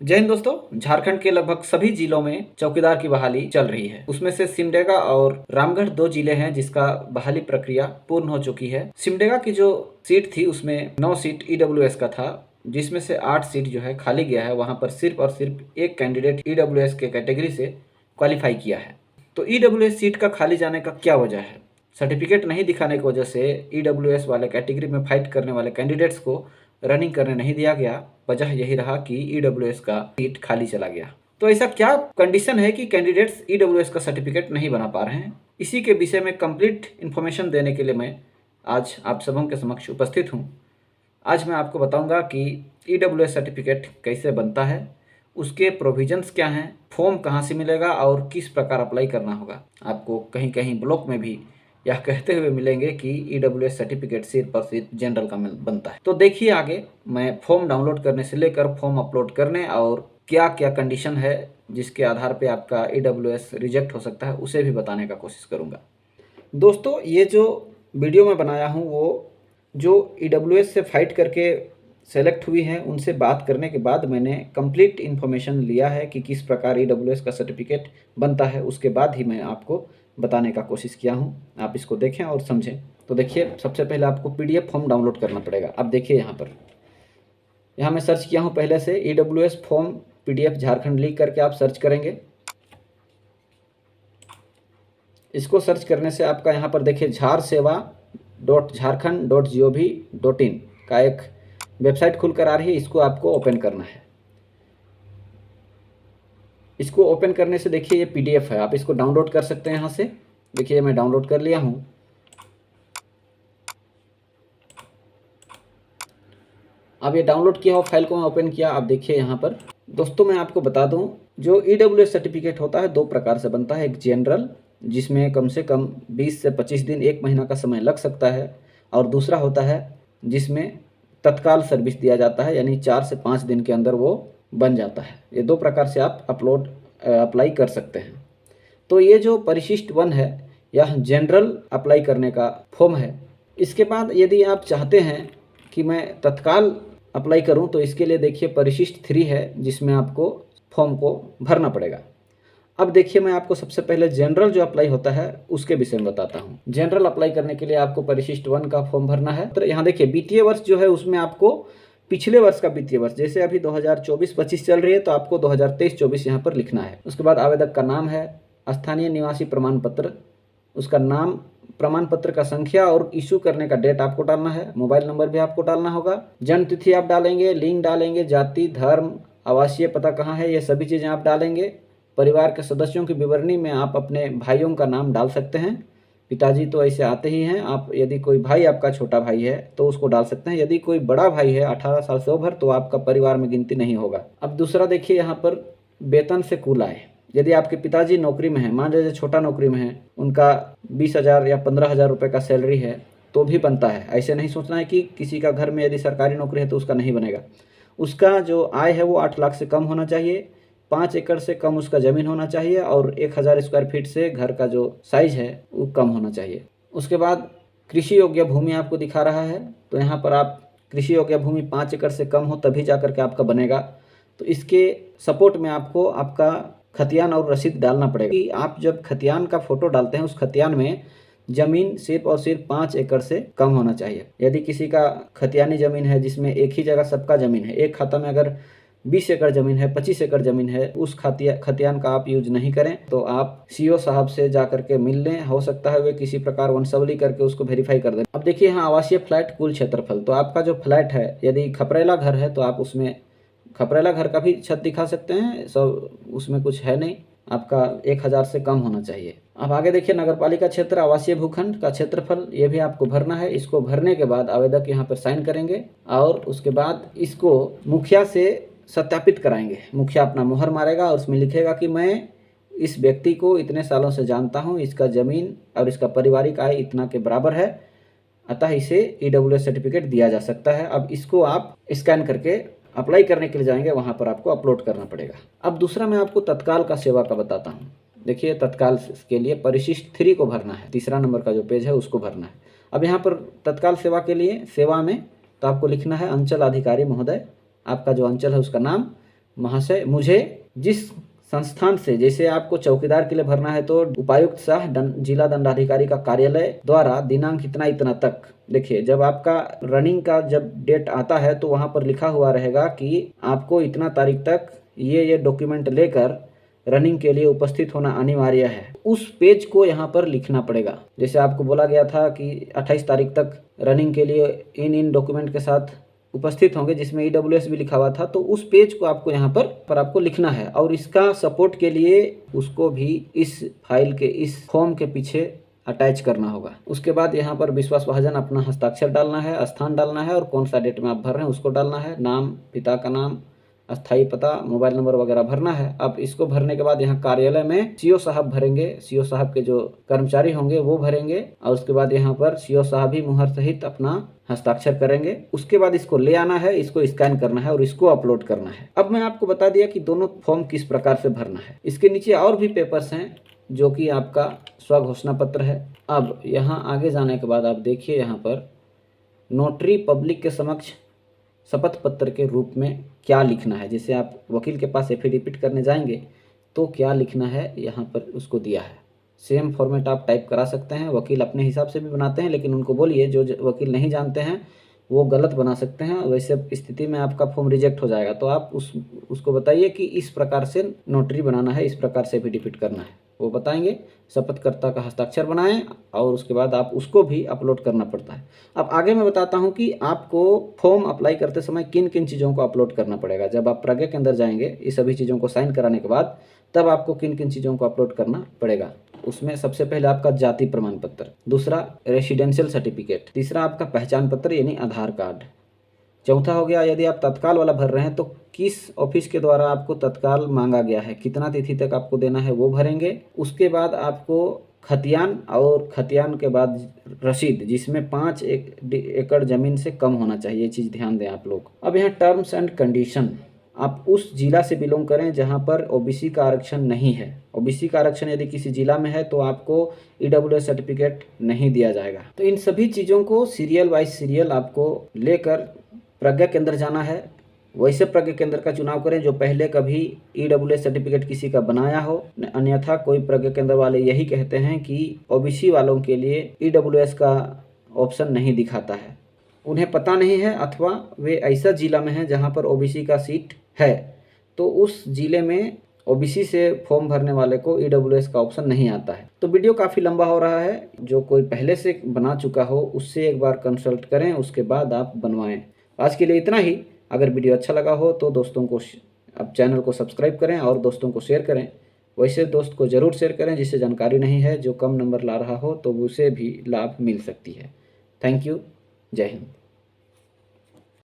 जय हिंद दोस्तों। झारखंड के लगभग सभी जिलों में चौकीदार की बहाली चल रही है। उसमें से सिमडेगा और रामगढ़ दो जिले हैं जिसका बहाली प्रक्रिया पूर्ण हो चुकी है। सिमडेगा की जो सीट थी उसमें 9 सीट ईडब्ल्यूएस का था, जिसमें से 8 सीट जो है खाली गया है। वहां पर सिर्फ और सिर्फ एक कैंडिडेट ईडब्ल्यूएस के कैटेगरी से क्वालिफाई किया है। तो ईडब्ल्यूएस सीट का खाली जाने का क्या वजह है? सर्टिफिकेट नहीं दिखाने की वजह से ईडब्ल्यूएस वाले कैटेगरी में फाइट करने वाले कैंडिडेट्स को रनिंग करने नहीं दिया गया। वजह यही रहा कि ईडब्ल्यूएस का सीट खाली चला गया। तो ऐसा क्या कंडीशन है कि कैंडिडेट्स ईडब्ल्यूएस का सर्टिफिकेट नहीं बना पा रहे हैं? इसी के विषय में कंप्लीट इन्फॉर्मेशन देने के लिए मैं आज आप सबों के समक्ष उपस्थित हूँ। आज मैं आपको बताऊंगा कि ईडब्ल्यूएस सर्टिफिकेट कैसे बनता है, उसके प्रोविजंस क्या हैं, फॉर्म कहाँ से मिलेगा और किस प्रकार अप्लाई करना होगा। आपको कहीं कहीं ब्लॉक में भी यह कहते हुए मिलेंगे कि ईडब्ल्यूएस सर्टिफिकेट सिर्फ और सिर्फ जनरल का बनता है। तो देखिए आगे मैं फॉर्म डाउनलोड करने से लेकर फॉर्म अपलोड करने और क्या क्या कंडीशन है जिसके आधार पे आपका ईडब्ल्यूएस रिजेक्ट हो सकता है उसे भी बताने का कोशिश करूँगा। दोस्तों, ये जो वीडियो मैं बनाया हूँ वो जो ईडब्ल्यूएस से फाइट करके सेलेक्ट हुई हैं उनसे बात करने के बाद मैंने कंप्लीट इन्फॉर्मेशन लिया है कि किस प्रकार ईडब्ल्यूएस का सर्टिफिकेट बनता है। उसके बाद ही मैं आपको बताने का कोशिश किया हूँ। आप इसको देखें और समझें। तो देखिए, सबसे पहले आपको पीडीएफ फॉर्म डाउनलोड करना पड़ेगा। अब देखिए यहाँ मैं सर्च किया हूँ पहले से ईडब्ल्यूएस फॉर्म पीडीएफ झारखंड लिख करके आप सर्च करेंगे। इसको सर्च करने से आपका यहाँ पर देखिए झारसेवा.झारखंड.gov.in का एक वेबसाइट खुलकर आ रही है। इसको आपको ओपन करना है। इसको ओपन करने से देखिए ये पीडीएफ है, आप इसको डाउनलोड कर सकते हैं यहाँ से। देखिए मैं डाउनलोड कर लिया हूँ। अब ये डाउनलोड किया हुआ फाइल को मैं ओपन किया। अब देखिए यहाँ पर दोस्तों मैं आपको बता दूँ, जो ईडब्ल्यूएस सर्टिफिकेट होता है दो प्रकार से बनता है। एक जनरल, जिसमें कम से कम 20 से 25 दिन, 1 महीना का समय लग सकता है, और दूसरा होता है जिसमें तत्काल सर्विस दिया जाता है, यानी 4 से 5 दिन के अंदर वो बन जाता है। ये दो प्रकार से आप अप्लाई कर सकते हैं। तो ये जो परिशिष्ट 1 है यह जनरल अप्लाई करने का फॉर्म है। इसके बाद यदि आप चाहते हैं कि मैं तत्काल अप्लाई करूं तो इसके लिए देखिए परिशिष्ट 3 है, जिसमें आपको फॉर्म को भरना पड़ेगा। अब देखिए मैं आपको सबसे पहले जनरल जो अप्लाई होता है उसके विषय में बताता हूं। जनरल अप्लाई करने के लिए आपको परिशिष्ट 1 का फॉर्म भरना है। तो यहाँ देखिए वित्तीय वर्ष जो है उसमें आपको पिछले वर्ष का वित्तीय वर्ष, जैसे अभी 2024-25 चल रही है तो आपको 2023-24 यहाँ पर लिखना है। उसके बाद आवेदक का नाम है, स्थानीय निवासी प्रमाण पत्र, उसका नाम, प्रमाण पत्र का संख्या और इशू करने का डेट आपको डालना है। मोबाइल नंबर भी आपको डालना होगा। जन्म तिथि आप डालेंगे, लिंग डालेंगे, जाति, धर्म, आवासीय पता कहाँ है, ये सभी चीज़ें आप डालेंगे। परिवार के सदस्यों की विवरणी में आप अपने भाइयों का नाम डाल सकते हैं। पिताजी तो ऐसे आते ही हैं। आप यदि कोई भाई आपका छोटा भाई है तो उसको डाल सकते हैं। यदि कोई बड़ा भाई है 18 साल से ओवर तो आपका परिवार में गिनती नहीं होगा। अब दूसरा देखिए यहाँ पर वेतन से कुल आय। यदि आपके पिताजी नौकरी में हैं, मान लीजिए छोटा नौकरी में है, उनका 20,000 या 15,000 रुपये का सैलरी है तो भी बनता है। ऐसे नहीं सोचना है कि किसी का घर में यदि सरकारी नौकरी है तो उसका नहीं बनेगा। उसका जो आय है वो 8 लाख से कम होना चाहिए, 5 एकड़ से कम उसका ज़मीन होना चाहिए, और 1,000 स्क्वायर फीट से घर का जो साइज है वो कम होना चाहिए। उसके बाद कृषि योग्य भूमि आपको दिखा रहा है, तो यहाँ पर आप कृषि योग्य भूमि 5 एकड़ से कम हो तभी जा करके आपका बनेगा। तो इसके सपोर्ट में आपको आपका खतियान और रसीद डालना पड़ेगा कि आप जब खतियान का फोटो डालते हैं उस खतियान में जमीन सिर्फ और सिर्फ 5 एकड़ से कम होना चाहिए। यदि किसी का खतियानी जमीन है जिसमें एक ही जगह सबका जमीन है, एक खाता में अगर 20 एकड़ जमीन है, 25 एकड़ जमीन है, उस खतियान का आप यूज नहीं करें। तो आप सीओ साहब से जा करके मिल लें, हो सकता है वे किसी प्रकार वंशावली करके उसको वेरीफाई कर दें। अब देखिए यहाँ आवासीय फ्लैट कुल क्षेत्रफल, तो आपका जो फ्लैट है यदि खपरेला घर है तो आप उसमें खपरेला घर का भी छत दिखा सकते हैं, सब उसमें कुछ है नहीं, आपका 1,000 से कम होना चाहिए। अब आगे देखिए नगरपालिका क्षेत्र, आवासीय भूखंड का क्षेत्रफल, ये भी आपको भरना है। इसको भरने के बाद आवेदक यहाँ पर साइन करेंगे और उसके बाद इसको मुखिया से सत्यापित कराएंगे। मुखिया अपना मुहर मारेगा और उसमें लिखेगा कि मैं इस व्यक्ति को इतने सालों से जानता हूँ, इसका ज़मीन और इसका पारिवारिक आय इतना के बराबर है, अतः इसे ईडब्ल्यूएस सर्टिफिकेट दिया जा सकता है। अब इसको आप स्कैन करके अप्लाई करने के लिए जाएंगे, वहाँ पर आपको अपलोड करना पड़ेगा। अब दूसरा मैं आपको तत्काल का सेवा का बताता हूँ। देखिए तत्काल के लिए परिशिष्ट 3 को भरना है, तीसरा नंबर का जो पेज है उसको भरना है। अब यहाँ पर तत्काल सेवा के लिए सेवा में तो आपको लिखना है अंचल अधिकारी महोदय, आपका जो अंचल है उसका नाम, महाशय, मुझे जिस संस्थान से, जैसे आपको चौकीदार के लिए भरना है तो उपायुक्त सह जिला दंडाधिकारी का कार्यालय द्वारा दिनांक इतना इतना तक, देखिए जब आपका रनिंग का जब डेट आता है तो वहाँ पर लिखा हुआ रहेगा कि आपको इतना तारीख तक ये डॉक्यूमेंट लेकर रनिंग के लिए उपस्थित होना अनिवार्य है। उस पेज को यहाँ पर लिखना पड़ेगा। जैसे आपको बोला गया था कि 28 तारीख तक रनिंग के लिए इन डॉक्यूमेंट के साथ उपस्थित होंगे, जिसमें EWS भी लिखा हुआ था, तो उस पेज को आपको यहाँ पर आपको लिखना है और इसका सपोर्ट के लिए उसको भी इस फाइल के इस फॉर्म के पीछे अटैच करना होगा। उसके बाद यहाँ पर विश्वास महाजन अपना हस्ताक्षर डालना है, स्थान डालना है और कौन सा डेट में आप भर रहे हैं उसको डालना है, नाम, पिता का नाम, अस्थायी पता, मोबाइल नंबर वगैरह भरना है। अब इसको भरने के बाद यहाँ कार्यालय में CO साहब भरेंगे, CO साहब के जो कर्मचारी होंगे वो भरेंगे और उसके बाद यहाँ पर CO साहब ही मुहर सहित अपना हस्ताक्षर करेंगे। उसके बाद इसको ले आना है, इसको स्कैन करना है और इसको अपलोड करना है। अब मैं आपको बता दिया कि दोनों फॉर्म किस प्रकार से भरना है। इसके नीचे और भी पेपर्स हैं जो कि आपका स्वघोषणा पत्र है। अब यहाँ आगे जाने के बाद आप देखिए यहाँ पर नोटरी पब्लिक के समक्ष शपथ पत्र के रूप में क्या लिखना है। जैसे आप वकील के पास एफिडेविट करने जाएंगे तो क्या लिखना है यहाँ पर उसको दिया है। सेम फॉर्मेट आप टाइप करा सकते हैं, वकील अपने हिसाब से भी बनाते हैं, लेकिन उनको बोलिए जो वकील नहीं जानते हैं वो गलत बना सकते हैं। वैसे स्थिति में आपका फॉर्म रिजेक्ट हो जाएगा, तो आप उसको बताइए कि इस प्रकार से नोटरी बनाना है, इस प्रकार से एफिडेविट करना है, वो बताएंगे। शपथकर्ता का हस्ताक्षर बनाएं और उसके बाद आप उसको भी अपलोड करना पड़ता है। अब आगे मैं बताता हूं कि आपको फॉर्म अप्लाई करते समय किन किन चीज़ों को अपलोड करना पड़ेगा। जब आप प्रज्ञा के अंदर जाएंगे इस सभी चीज़ों को साइन कराने के बाद तब आपको किन किन चीज़ों को अपलोड करना पड़ेगा। उसमें सबसे पहले आपका जाति प्रमाण पत्र, दूसरा रेसिडेंशियल सर्टिफिकेट, तीसरा आपका पहचान पत्र यानी आधार कार्ड, चौथा हो गया यदि आप तत्काल वाला भर रहे हैं तो किस ऑफिस के द्वारा आपको तत्काल मांगा गया है, कितना तिथि तक आपको देना है वो भरेंगे। उसके बाद आपको खतियान और खतियान के बाद रसीद जिसमें 5 एकड़ ज़मीन से कम होना चाहिए, ये चीज़ ध्यान दें आप लोग। अब यहाँ टर्म्स एंड कंडीशन, आप उस जिला से बिलोंग करें जहाँ पर OBC का आरक्षण नहीं है। OBC का आरक्षण यदि किसी जिला में है तो आपको EWS सर्टिफिकेट नहीं दिया जाएगा। तो इन सभी चीज़ों को सीरियल वाइज सीरियल आपको लेकर प्रज्ञा केंद्र जाना है। वैसे प्रज्ञा केंद्र का चुनाव करें जो पहले कभी EWS सर्टिफिकेट किसी का बनाया हो, अन्यथा कोई प्रज्ञा केंद्र वाले यही कहते हैं कि OBC वालों के लिए EWS का ऑप्शन नहीं दिखाता है, उन्हें पता नहीं है, अथवा वे ऐसा जिला में है जहां पर OBC का सीट है, तो उस जिले में OBC से फॉर्म भरने वाले को EWS का ऑप्शन नहीं आता है। तो वीडियो काफ़ी लंबा हो रहा है, जो कोई पहले से बना चुका हो उससे एक बार कंसल्ट करें, उसके बाद आप बनवाएं। आज के लिए इतना ही। अगर वीडियो अच्छा लगा हो तो दोस्तों को अब चैनल को सब्सक्राइब करें और दोस्तों को शेयर करें। वैसे दोस्त को ज़रूर शेयर करें जिससे जानकारी नहीं है, जो कम नंबर ला रहा हो तो उसे भी लाभ मिल सकती है। Thank you. जय हिंद।